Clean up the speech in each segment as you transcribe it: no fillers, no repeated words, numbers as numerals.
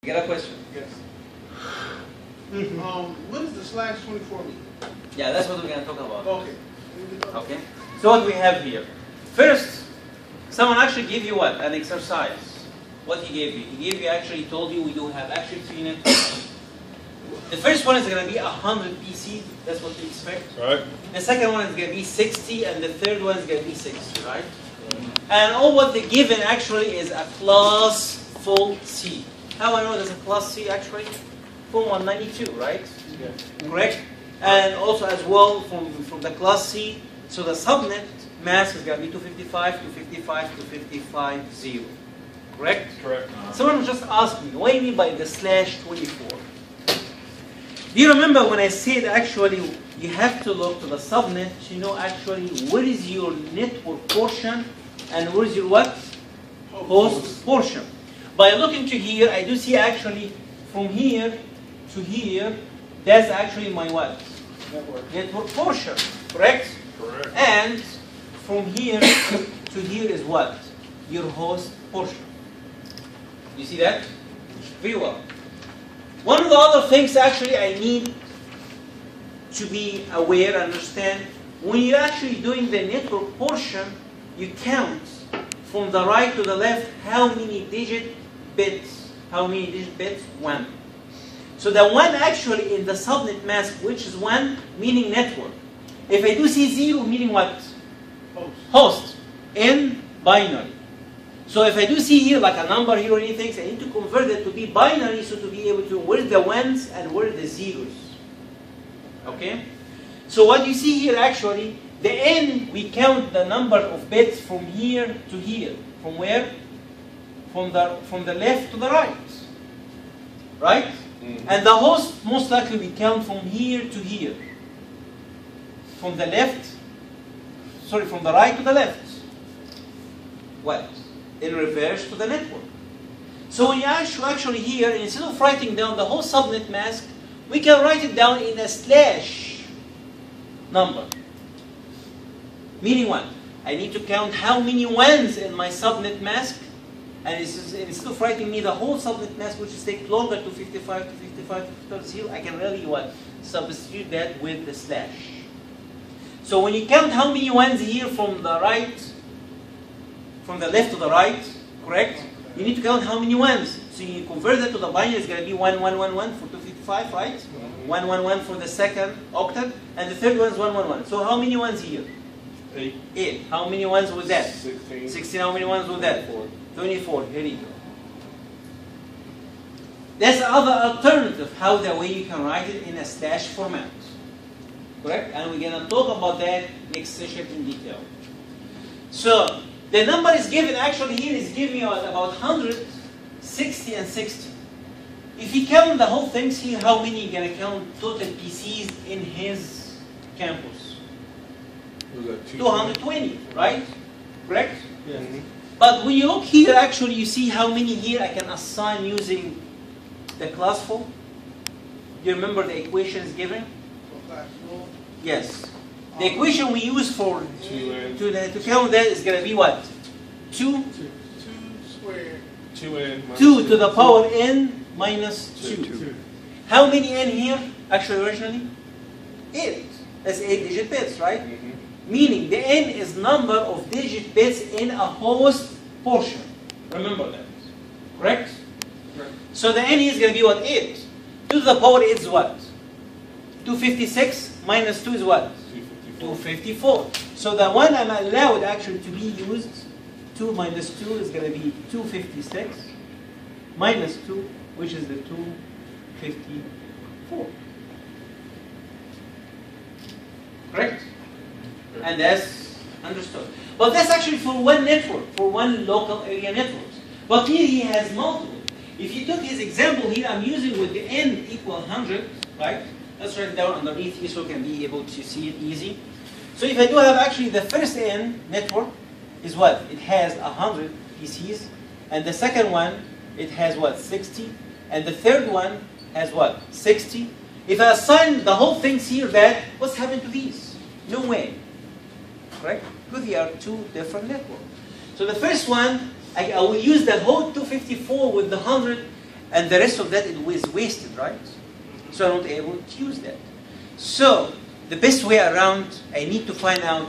You got a question? Yes. What does the /24 mean? Yeah, that's what we're going to talk about. Okay. Okay. So what we have here. First, someone actually gave you what? An exercise. What he gave you? He gave you actually, told you we do have actually 3 networks. The first one is going to be 100 PC. That's what we expect. Right. The second one is going to be 60, and the third one is going to be 60, right? And all what they're given actually is a class full C. How I know there's a class C actually? From 192, right? Yeah. Correct? And also as well from the class C, so the subnet mask is going to be 255, 255, 255, 0. Correct? Correct. Someone just asked me, what do you mean by the /24? Do you remember when I said actually you have to look to the subnet to know actually what is your network portion and what is your what? Host portion. By looking to here, I do see actually from here to here, that's actually my what? Network portion, correct? Correct. And from here to here is what? Your host portion. You see that? Very well. One of the other things actually I need to be aware, understand, when you're actually doing the network portion, you count from the right to the left how many digit bits. How many digit bits? 1. So the 1 actually in the subnet mask, which is 1, meaning network. If I do see 0, meaning what? Host. In binary. So if I do see here like a number here or anything, I need to convert it to be binary, so to be able to where the 1s and where the 0s. Okay? So what you see here actually, the n, we count the number of bits from here to here. From where? From the left to the right. Right? Mm-hmm. And the host, most likely we count from here to here. From the left, sorry, from the right to the left. What? In reverse to the network. So when you actually here, instead of writing down the whole subnet mask, we can write it down in a slash number. Meaning what? I need to count how many 1s in my subnet mask, and instead of writing me the whole subnet mask, which is take longer to 55 to 55 to 0, I can really what? Substitute that with the slash. So when you count how many 1s here from the right, from the left to the right, correct? You need to count how many 1s. So you convert that to the binary, it's going to be 1, 1, 1, 1 for 255, right? 1, 1, 1 for the second octet, and the third one is 1, 1, 1. So how many 1s here? 8. 8. How many 1s was that? 16. 16. How many 1s was that? 24. 24. Here you go. That's another alternative, how the way you can write it in a slash format. Correct? And we're going to talk about that next session in detail. So, the number is given, actually here is giving you about 100, 60, and 60. If you count the whole things here, how many are you going to count total PCs in his campus? Was that 220, right? Correct? Yeah. Mm-hmm. But when you look here, actually, you see how many here I can assign using the classful. Do you remember the equations given? Yes. The equation we use for to count that is going to be what? 2 squared. 2n. 2 to the power n minus 2. How many n here, actually, originally? 8. That's 8 digit bits, right? Mm-hmm. Meaning the n is number of digit bits in a host portion. Remember that. Correct? Right. So the n is going to be what? 8. 2 to the power 8 is what? 256 minus 2 is what? 254. So the one I'm allowed actually to be used, 2 minus 2 is going to be 256 minus 2, which is the 254. Correct? And that's understood. But that's actually for one network, for one local area network. But here he has multiple. If you took his example here, I'm using with the n equal 100, right? Let's write it down underneath here so you can be able to see it easy. So if I do have actually the first n network is what? It has 100 PCs. And the second one, it has what? 60. And the third one has what? 60. If I assign the whole things here that, what's happened to these? No way. Correct? Because they are 2 different networks. So the first one, I will use the whole 254 with the 100 and the rest of that it was wasted, right? So I'm not able to use that. So the best way around, I need to find out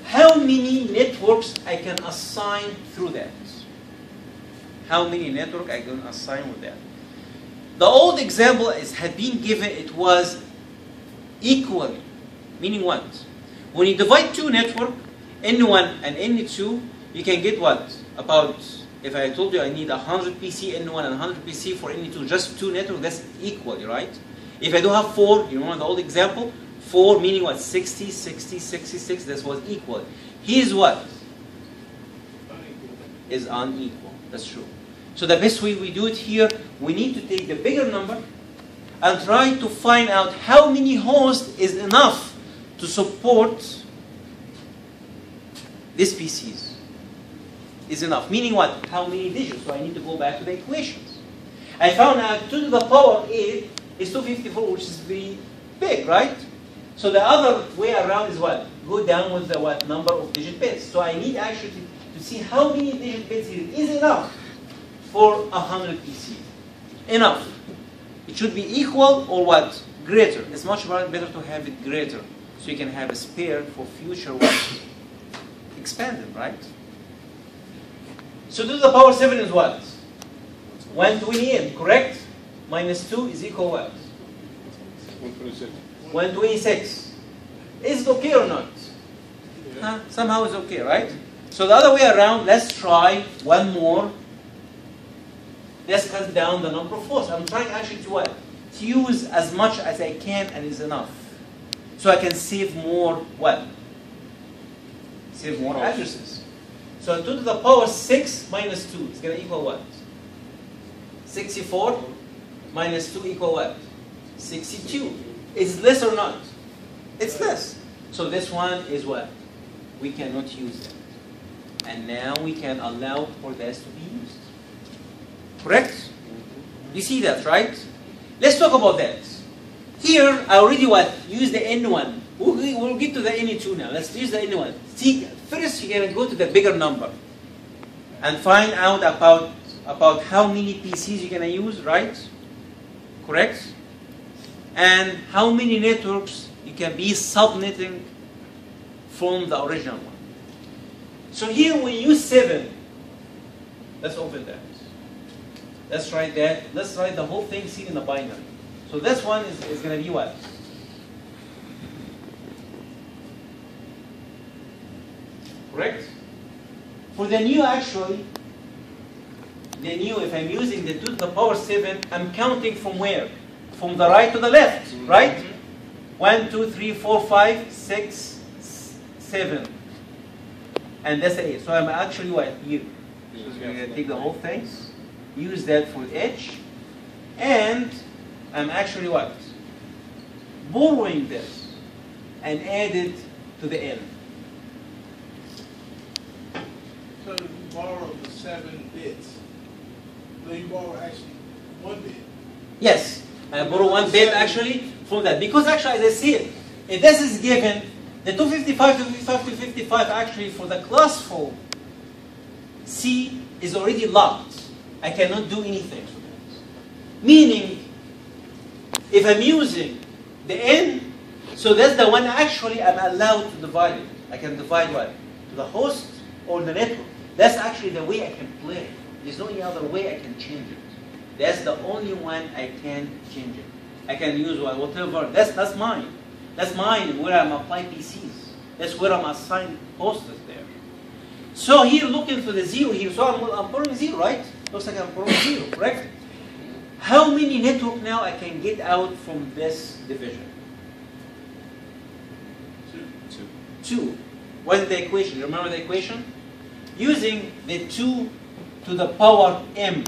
how many networks I can assign through that. How many networks I can assign with that. The old example had been given, it was equally, meaning what? When you divide two networks, N1 and N2, you can get what? About, if I told you I need 100 PC N1 and 100 PC for N2, just two networks, that's equally, right? If I do have 4, you remember the old example? 4 meaning what? 60, 60, 66, that was equal. Here's what? Is unequal. That's true. So the best way we do it here, we need to take the bigger number and try to find out how many hosts is enough to support these PCs. Is enough. Meaning what? How many digits? So I need to go back to the equations. I found out 2 to the power 8 is 254, which is very big, right? So the other way around is what? Go down with the what? Number of digit bits. So I need actually to see how many digit bits here is enough for 100 PC. Enough. It should be equal or what? Greater. It's much better to have it greater. So you can have a spare for future what? Expanded, right? So 2 to the power 7 is what? 128, correct? Minus 2 is equal what? 126. 126. Is it okay or not? Huh? Somehow it's okay, right? So the other way around, let's try one more. Let's cut down the number of hosts. I'm trying actually to what? To use as much as I can and is enough. So I can save more what? Save more addresses. So 2 to the power 6 minus 2 is going to equal what? 64 minus 2 equal what? 62. Is less or not? It's less. So this one is what? We cannot use it. And now we can allow for this to be used. Correct? You see that, right? Let's talk about that. Here, I already what? Use the N1. We'll get to the N2 now. Let's use the N1. See, first you're going to go to the bigger number and find out about how many PCs you're going to use, right? Correct? And how many networks you can be subnetting from the original one. So here we use 7. Let's open that. Let's write that. Let's write the whole thing seen in the binary. So this one is going to be what? Correct? For the new actually, the new, if I'm using the 2 to the power 7, I'm counting from where? From the right to the left, right? 1, 2, 3, 4, 5, 6, 7. And that's 8. So I'm actually what? Here. So I'm going to take the whole thing, use that for H, and I'm actually what? Borrowing this and add it to the N. So you borrow the 7 bits. No, you borrow actually 1 bit. Yes, I borrow 1 bit actually from that. Because actually, as I see it, if this is given, the 255, 255, 255 actually for the classful C is already locked. I cannot do anything to that. Meaning, if I'm using the N, so that's the one actually I'm allowed to divide it. I can divide what? To the host or the network. That's actually the way I can play. There's no any other way I can change it. That's the only one I can change it. I can use whatever. That's mine. That's mine where I'm applying PCs. That's where I'm assigned hosts there. So here looking for the 0 here. So I'm putting 0, right? Looks like I'm putting 0, correct? How many network now I can get out from this division? 2. What is the equation? You remember the equation? Using the 2 to the power m.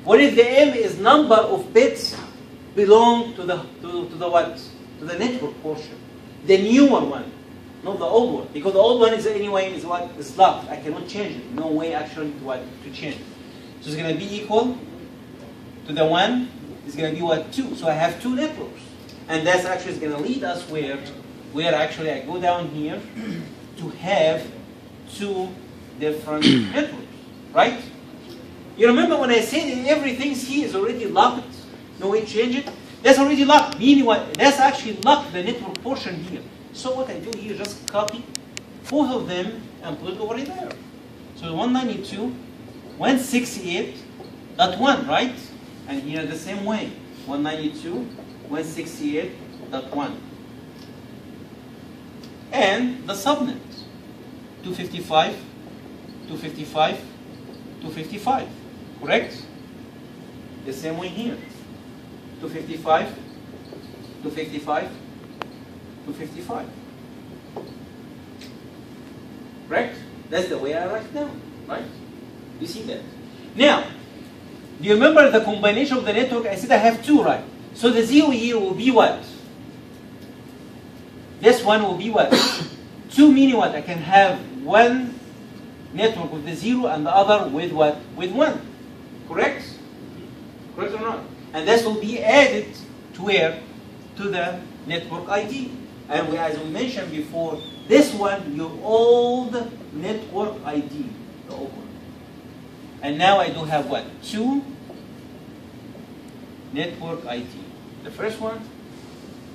What if the m is number of bits belong to the what? To the network portion. The newer one, not the old one. Because the old one is anyway is what is locked. I cannot change it. No way actually to change it. So it's going to be equal to the 1 is going to be what? 2. So I have 2 networks. And that's actually going to lead us where actually I go down here to have 2 different networks, right? You remember when I said everything here is already locked, no way to change it? That's already locked, meaning what? That's actually locked the network portion here. So what I do here, just copy both of them and put it over there. So 192.168.1, right? And here the same way, 192.168.1. And the subnet, 255, 255, 255, correct? The same way here, 255, 255, 255. Correct? That's the way I write down, right? You see that? Now, do you remember the combination of the network? I said I have two, right? So the 0 here will be what? This one will be what? 2 meaning what? I can have one network with the 0 and the other with what? With 1. Correct? Correct or not? And this will be added to where? To the network ID. And as we mentioned before, this one, your old network ID, the old one. And now I do have what? 2 network ID. The first one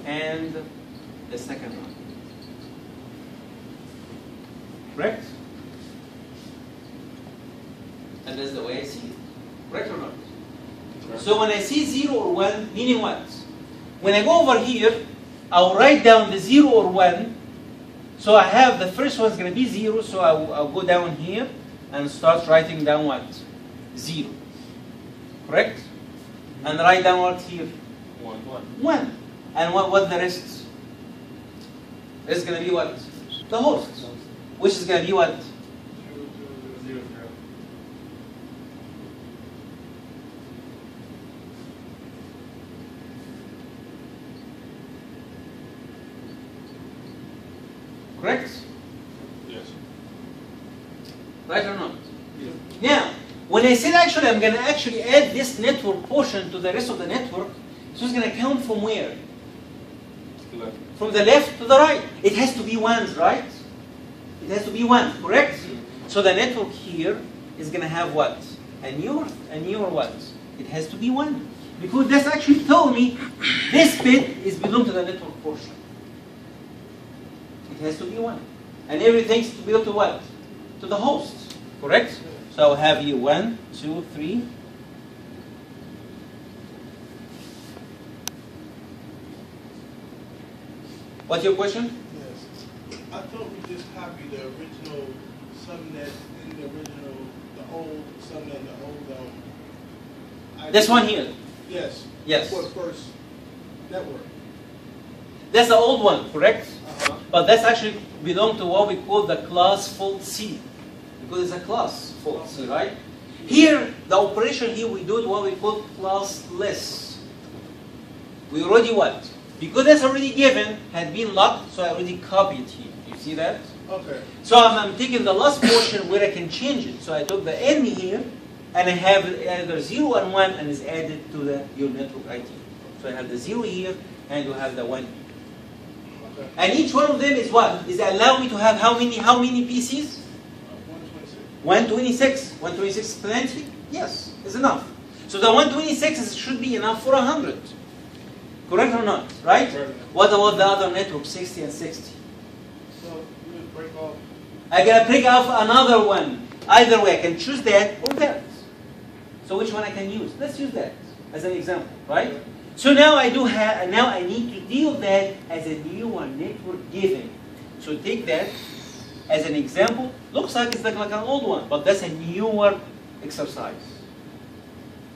and the second one. Correct? And that's the way I see it. Correct or not? Correct. So when I see 0 or 1, meaning what? When I go over here, I'll write down the 0 or 1. So I have the first one is going to be 0, so I'll go down here and start writing down what? 0. Correct? And write down what here? 1. 1. And what the rest? It's going to be what? The host. Which is going to be what? 0, 0. Correct? Yes. Right or not? Yes. Now, when I said actually I'm going to actually add this network portion to the rest of the network, so it's going to count from where? Left. From the left to the right. It has to be 1s, right? It has to be 1, correct? So the network here is going to have what? A newer what? It has to be 1. Because that's actually told me this bit is belong to the network portion. It has to be 1. And everything is to belong to what? To the host, correct? So I'll have here 1, 2, 3. What's your question? Yes. I thought we just copied the original subnet in the old subnet, the old This one here. Yes. Yes. For the first network. That's the old one, correct? Uh-huh. But that's actually belong to what we call the class fault C. Because it's a class fault C, right? Here, the operation here, we do what we call classless. We already what? Because that's already given, had been locked, so I already copied here. You see that? Okay. So I'm taking the last portion where I can change it. So I took the N here, and I have either 0 and 1, and it's added to your network ID. So I have the 0 here, and you have the 1 here. Okay. And each one of them is what? Is allow me to have how many PCs? 126. 126 is plenty? Yes, it's enough. So the 126 should be enough for 100. Correct or not? Right? Correct. What about the other network, 60 and 60? So you would break off. I gotta pick off another one. Either way, I can choose that or that. So which one I can use? Let's use that as an example, right? So now I do have. Now I need to deal that as a new one network given. So take that as an example. Looks like it's like an old one, but that's a newer exercise.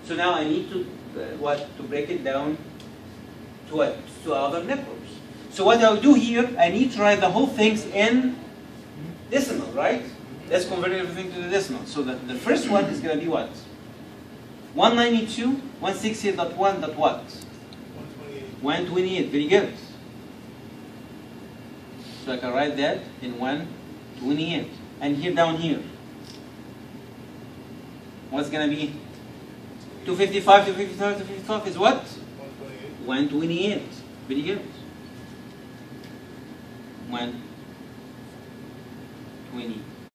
So now I need to to break it down to what? To other networks. So what I'll do here, I need to write the whole things in decimal, right? Let's convert everything to the decimal. So the first one is going to be what? 192.168.1. What? 128. Very good. So I can write that in 128. And here down here, what's going to be? 255, 255, 255 is what? 128. Very good. 128.